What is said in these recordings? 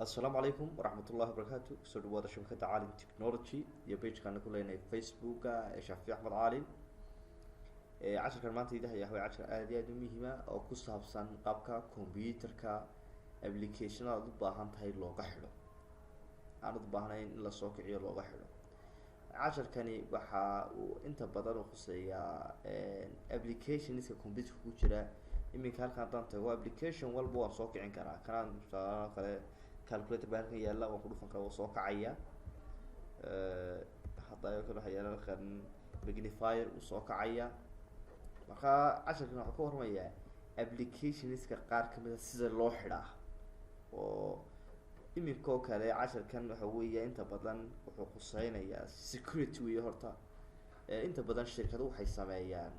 السلام عليكم ورحمة الله وبركاته. سو دواada shabakada Caalin Technology iyo page-kana ku leenahay Facebook-ga ee Shaafici Axmed Caalin. Casharkan maanta idahay waa cashar aad iyo aad u muhiim ah oo ku saabsan qaabka computer-ka application-ada u baahan tahay looga xidho. Aan u baahnayn in la soo kiciyo looga xidho. Casharkani waxa uu inta badan u khuseeyaa application-iska computer ku jira. iminka halkan hadaan tago application walba waan soo kicin karaa kanaan tusaale kale calculator baa halkan yaalla waan ku dhufan karaa oo soo kacaya hadda ayo kale waxa yaalla halkan magnifier uu soo kacaya marka casharkan waxaa ka warramayaa application-iska qaar kamid ah sida loo xidhaa oo iminka oo kale casharkan waxa weeye inta badan wuxuu khuseynayaa security weeye horta inta badan shirkaduhu waxay sameeyaan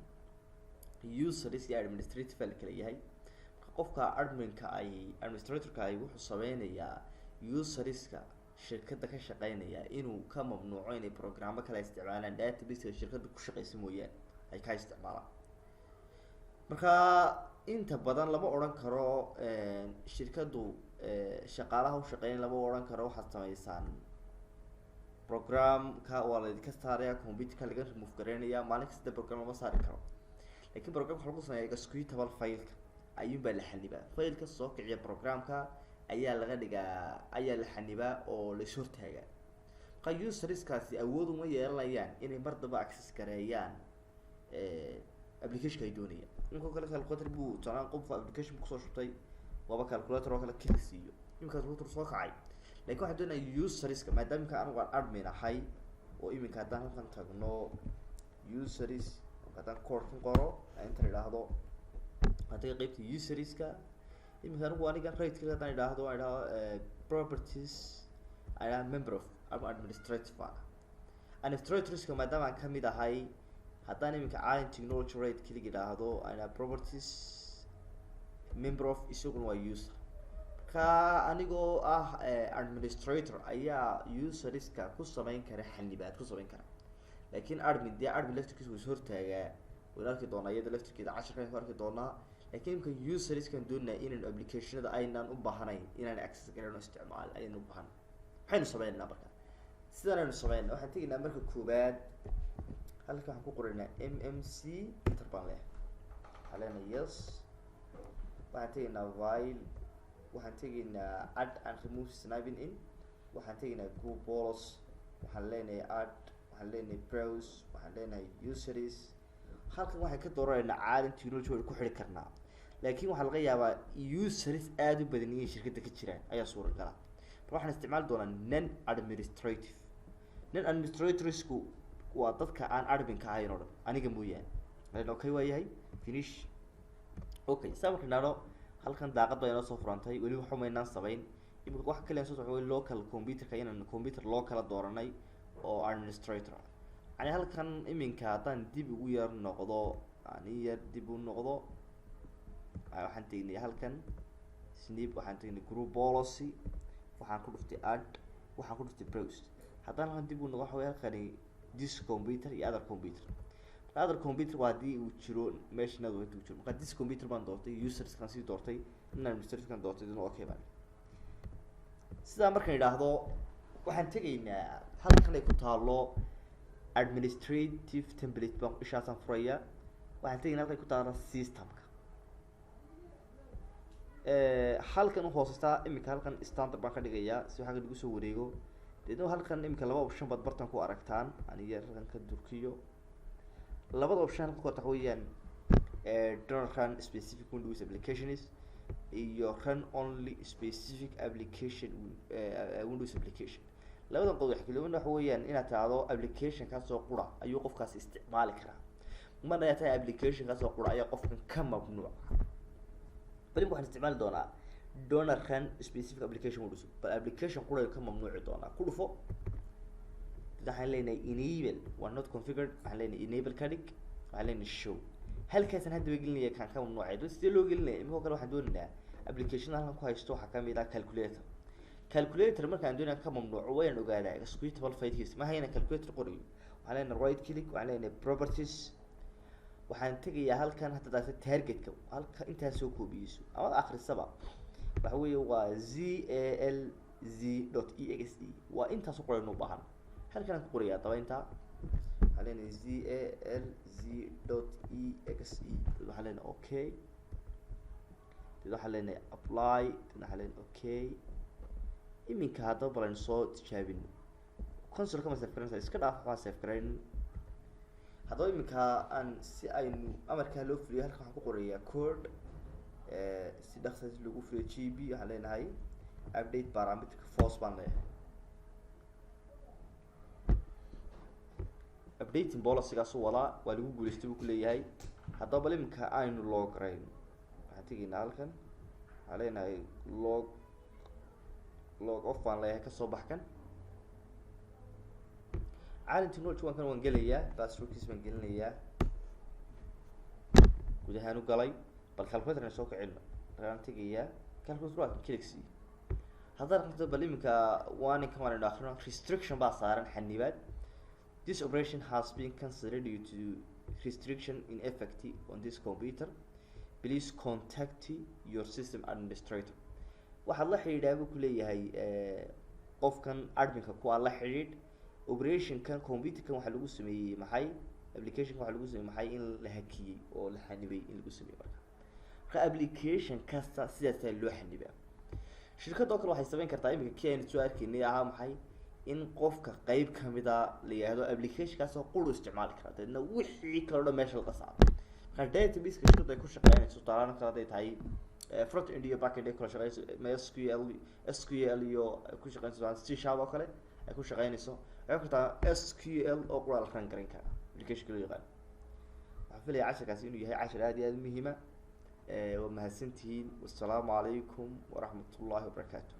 users iyo administrative la kala yahay qofka adminka ay administratorka ay wuxuu sameynayaa userska shirkadda ka shaqeynaya inuu ka mamnuuco inay programmo kala isticmaalaan database shirkadda ku shaqeysa mooyaan ay ka isticmaalaan marka inta badan lama oran karo shirkaddu shaqaalaha u shaqeyn lama oran karo waxaad sameysaan programka waa la idinka saaraya computerka laga remove gareynaya maalin kasta program lama saari karo laakiin programka lagu sameeyo executable file-ka ayuunbaa la xanibaa file-ka soo kiciya programka ayaa laga dhigaa ayaa la xanibaa oo la is hortaagaa marka userskaasi awood uma yeelanayaan inay mar daba access gareeyaan application-ka ay doonayaan inkoo kale calculator buu tusaale qofka application kusoo shubtay waaba calculator oo kale click siiyo iminka calculator soo kacay laakiin waxaan doonayaa userska maadaama iminka anigu aan admin ahay oo iminka haddaan halkan tagno users haddaan code ku qoro inta idhaahdo haddii qaybta userska iminka anigu aniga right-ka haddaan idhaahdo aan idhaahdo properties ayaan member of administrative administratorska maadaama aan kamid ahay haddaan iminka Caalin Technology right click idhaahdo ayna properties member of isaguna waa user ka anigoo ah administrator ayaa userska ku sameyn kara xanibaad ku sameyn kara laakiin admin laftirkiisa wuu hortaagaa waan arki doonaa iyada laftirkeeda casharkan ku arki doonaa laakiin imka userskan doonaa inaan applicationada aynaan u baahnayn inaan access garano isticmaal ayaan u baahan waxaynu sameynaa marka sidaan aynu sameynaa waxaan tegaynaa marka koobaad halka waxaan ku qoraynaa mmc enter baan leh halena yes waxaan tegaynaa file waxaan tegaynaa add and remove snapping in waxaan tegaynaa group bolos waxaan leenahay add waxaan leenahay browse waxaan leenahay users halkan waxaan ka dooraneynaa Caalin Technology waan ku xidhi karnaa laakiin waxaa laga yaabaa users aad u badan inay shirkadda ka jiraan ayaa suuragala marka waxaan isticmaali doonaa non administratorsku waa dadka aan adminka ahayn oo dhan aniga mooyaane okay waa yahay finish okay saa markaan idhaahdo halkan daaqad baa inoo soo furantay weli waxa maynaan samayn imika wax kale soo socdo local computerka inaan computer loo kala dooranay oo administrator yani halkan iminka haddaan dib ugu yar noqdo ani yar dib u noqdo waxaan tegnay halkan snip waxaan tegnay group policy waxaan ku dhuftay add waxaan ku dhuftay browse haddaan halkan dib u noqdo waxa weeye halkani this computer iyo other computer waa haddii uu jiro meeshanadu intuu jiro marka this computer baan doortay userskan sii doortay in administratorkan doortay idin okay baan sidaa markaan idhaahdo waxaan tegaynaa halkan ay ku taalo administrative template baan ishaasaan furaya waxaan tegaynaa halkan ay ku taalo systemka halkan u hooseysaa iminka halkan standard baan ka dhigayaa si waxaa lagu soo wareego deedna halkan iminka laba option baad bartan ku aragtaan aniga halkan ka durkiyo labada option halkan waxa weeyaan don't run specific Windows applications iyo run only specific application Windows application labadan qodob wax kale waxa weeyaan inaad taado application ka soo qura ayuu qofkaas isticmaali karaa mana ay tahay application ka soo qura ayaa qofkan ka mamnuuc bal waxaan isticmaali doonaa don't run specific application Windows bal application qura ka mamnuuci doonaa ku dhufo waxaan leenahay enable waa not configured waxaan leenahay enable ka dhig waxaan leenahay show halkaasna hadda way gelinaya kan ka mamnuucay sidee loo gelinaya imika kale waxaan doonaynaa application halkan ku haysto waxa kamid ah calculator markaan doonaa ka mamnuuco waan ogaadaa executable file-kiisa ma hayna calculator qoriyo waxaan leenahay right click waxaan leenahay properties waxaan tegayaa halkan hadda daata targetka halka intaas soo koobiyeyso ama akhrisaba waxa weeye waa ZAL z.exe وانت سوق انه باهن هل كان قريه طبعا انت علينا z.exe علينا اوكي علينا ابلاي علينا اوكي iminka hadda balan soo tijaabin console kama save garanaysa iska dhaaf waa save garayn hadda iminka aan si aynu amarka loo fuliyo halka waxaan ku qorayaa code si dhaqso lagu fuliyo gb waxaan leenahay update parameter force baan leeyahay updating policy-gaas waa lagu guuleystay buu ku leeyahay haddaba bal iminka aynu loo garayn waxaan tegaynaa halkan waxaan leenahay log off baan leeyahay kasoo baxkan caalinta nooljuwankan waan gelayaa passwordkiis baan gelinayaa gudahaan u galay bal calculator soo kicino raan tegayaa calculator waa click haddana qofta bal iminka waan in kamaan akhrino restriction baa saaran xanibaad this operation has been considered due to restriction in effect on this computer please contact your system administrator waxaad la xidhiidhaa buu ku leeyahay qofkan adminka ku la xidhiidh operationkan computerkan waxa lagu sameeyay maxay applicationkan waxa lagu sameeyay maxay in la hakiyay oo la xanibay in lagu sameeyay marka application kasta sidaas loo xanibaa shirkadda kale waxay sameyn kartaa iminka keen soo arkaynay aha maxay in qofka qayb kamida la yiraahdo application kaas oo qulu isticmaali kara dadna wixii kala dhan meesha laga saaro marka database ka shirkadda ay ku shaqeynayso talaan kala tahay front end iyo back end ay kala shaqeyso SQL iyo ku shaqeynayso C# oo kale ay ku shaqeynayso ay ku taa SQL oo qoraal kan garan kara application kale yaqaan waxa filaya casharkaasi inuu yahay cashar aad iyo aad muhiim ah waa mahadsantihiin wassalaamu calaykum waraxmatullaahi wabarakaatuh